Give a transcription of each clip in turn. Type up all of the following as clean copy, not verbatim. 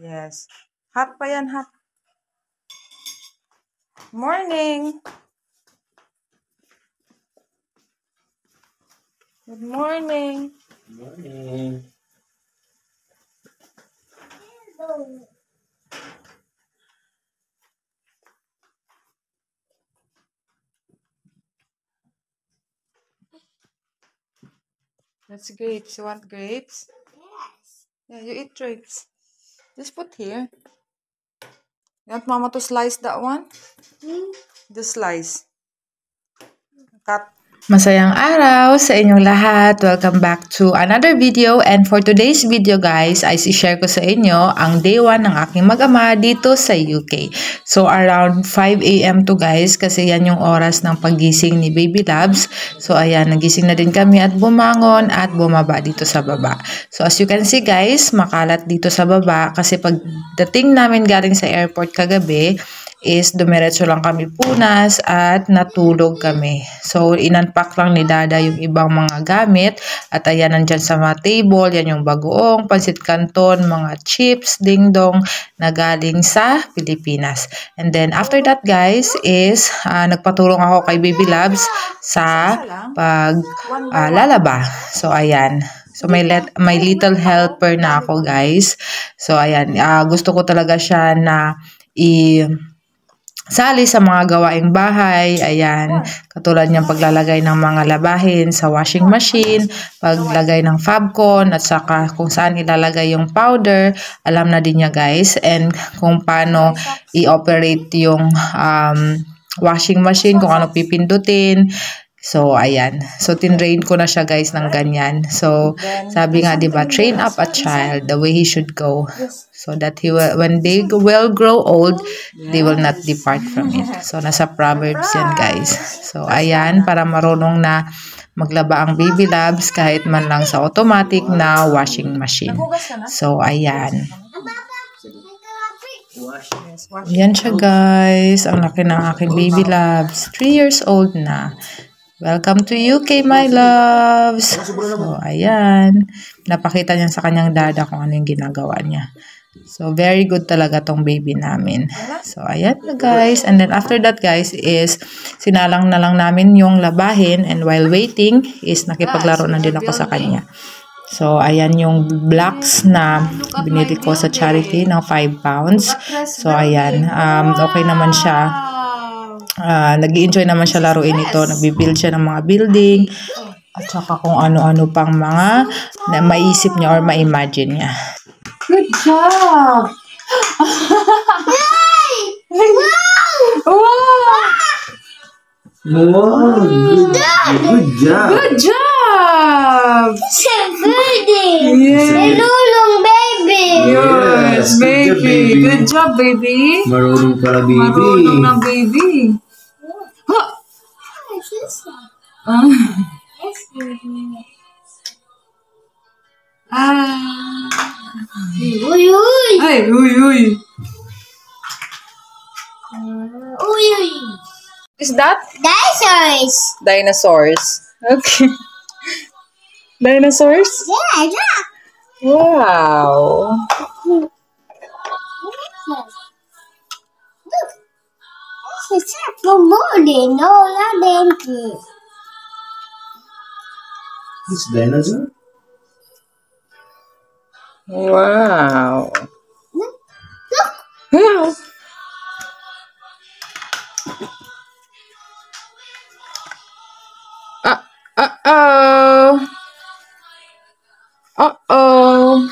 Yes. Hot pa yan, hot. Morning. Good morning. Good morning. That's grapes. You want grapes? Yes. Yeah, you eat grapes. Just put here. You want Mama to slice that one? Just slice. Cut. Masayang araw sa inyong lahat. Welcome back to another video. And for today's video guys, ay share ko sa inyo ang day 1 ng aking mag-ama dito sa UK. So around 5 AM to guys kasi yan yung oras ng paggising ni Baby Labs. So ayan, nagising na din kami at bumangon at bumaba dito sa baba. So as you can see guys, makalat dito sa baba kasi pagdating namin galing sa airport kagabi, is dumiretso lang kami punas at natulog kami. So, inunpack lang ni Dada yung ibang mga gamit. At ayan, nandyan sa mga table, yan yung bagoong, pansit canton, mga chips, dingdong na galing sa Pilipinas. And then, after that guys, is nagpatulong ako kay Baby Labs sa paglalaba. So, ayan. So, may little helper na ako guys. So, ayan. Gusto ko talaga siya na sali sa mga gawaing bahay, ayan, katulad niyang paglalagay ng mga labahin sa washing machine, paglagay ng Fabcon, at saka kung saan ilalagay yung powder, alam na din niya guys, and kung paano i-operate yung washing machine, kung ano pipindutin. So, ayan. So, tinrain ko na siya guys ng ganyan. So, sabi nga, diba, train up a child the way he should go. So, that he will, when they will grow old, they will not depart from it. So, nasa Proverbs yan guys. So, ayan, para marunong na maglaba ang Baby Labs kahit man lang sa automatic na washing machine. So, ayan. Yan siya guys. Ang laki ng aking Baby Labs. 3 years old na. Welcome to UK, my loves! So, ayan. Napakita niya sa kanyang dada kung ano yung ginagawa niya. So, very good talaga tong baby namin. So, ayan na guys. And then, after that guys, is sinalang na lang namin yung labahin. And while waiting, is nakipaglaro na din ako sa kanya. So, ayan yung blocks na binili ko sa charity ng 5 pounds. So, ayan. Okay naman siya. Nag-i-enjoy naman siya laruin ito. Nagbibuild siya ng mga building at saka kung ano-ano pang mga na maisip niya or ma-imagine niya. Good job! Wow! Wow! Good job! Good job! It's a baby. Yes. Lulong baby. Yes, baby. Good job, baby. Marunong pala, baby. Marunong na, baby. Huh. What's this one? Yes, baby. Uy, uy. Ay, uy, uy. Uy, uy. Is that? Dinosaurs. Dinosaurs. Okay. Dinosaurs? Yeah, yeah. Wow. Look. This is for morning. No, not empty. This dinosaur? Wow. Look. Wow. Uh-oh. Uh-oh.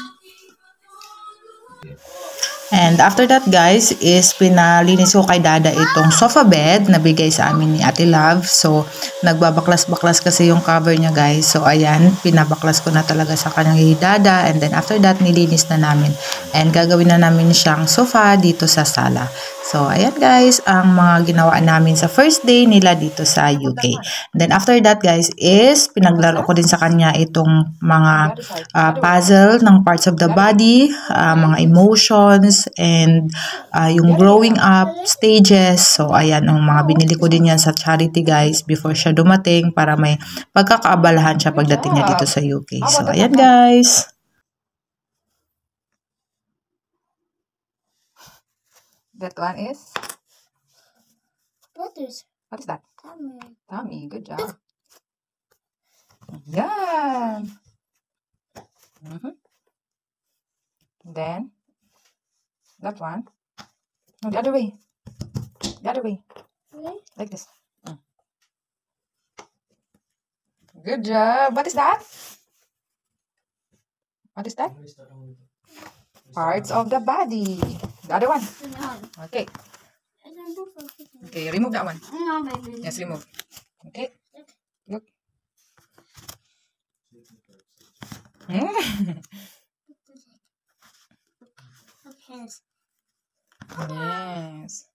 And after that guys, is pinalinis ko kay Dada itong sofa bed na bigay sa amin ni Ate Love. So, nagbabaklas-baklas kasi yung cover niya guys. So, ayan, pinabaklas ko na talaga sa kanyang Dada. And then after that, nilinis na namin. And gagawin na namin siyang sofa dito sa sala. So, ayan guys, ang mga ginawa namin sa first day nila dito sa UK. And then after that guys, is pinaglaro ko din sa kanya itong mga puzzle ng parts of the body, mga emotions, and yung growing up stages. So, ayan, ang mga binili ko din yan sa charity guys before siya dumating para may pagkakaabalahan siya pagdating niya dito sa UK. So, ayan guys. That one is, What is what is that? tummy? Tummy. Good job. Yan. Then, that one. No, the other way. The other way. Really? Like this. Good job. What is that? What is that? Parts of the body. The other one. Okay. Okay, remove that one. No, baby. Yes, remove. Okay. Look. Okay. Yes.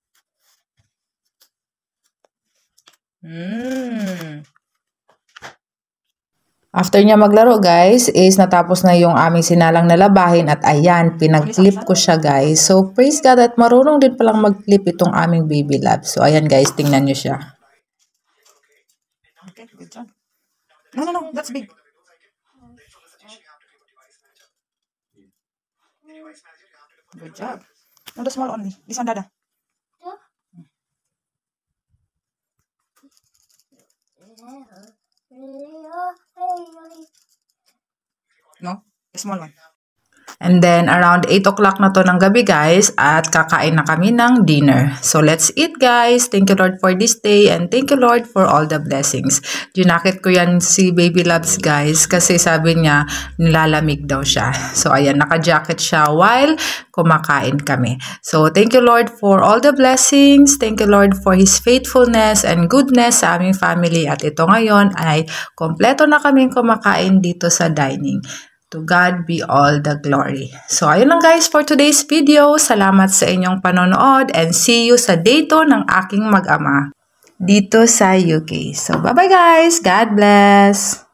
After niya maglaro guys, is natapos na yung aming sinalang na labahin at ayan, pinag-clip ko siya guys. So praise God at marunong din palang mag-clip itong aming baby lab. So ayan guys, tingnan nyo siya. Okay, good job. No, that's big. Good job. No, the small only. This one, Dada. No, the small one. And then, around 8 o'clock na to ng gabi, guys, at kakain na kami ng dinner. So, let's eat, guys. Thank you, Lord, for this day, and thank you, Lord, for all the blessings. Ginakit ko yan si Baby Loves, guys, kasi sabi niya, nilalamig daw siya. So, ayan, naka-jacket siya while kumakain kami. So, thank you, Lord, for all the blessings. Thank you, Lord, for His faithfulness and goodness sa aming family. At ito ngayon ay kompleto na kaming kumakain dito sa dining. To God be all the glory. So, ayun lang guys for today's video. Salamat sa inyong panonood and see you sa day 2 ng aking mag-ama dito sa UK. So, bye-bye guys. God bless.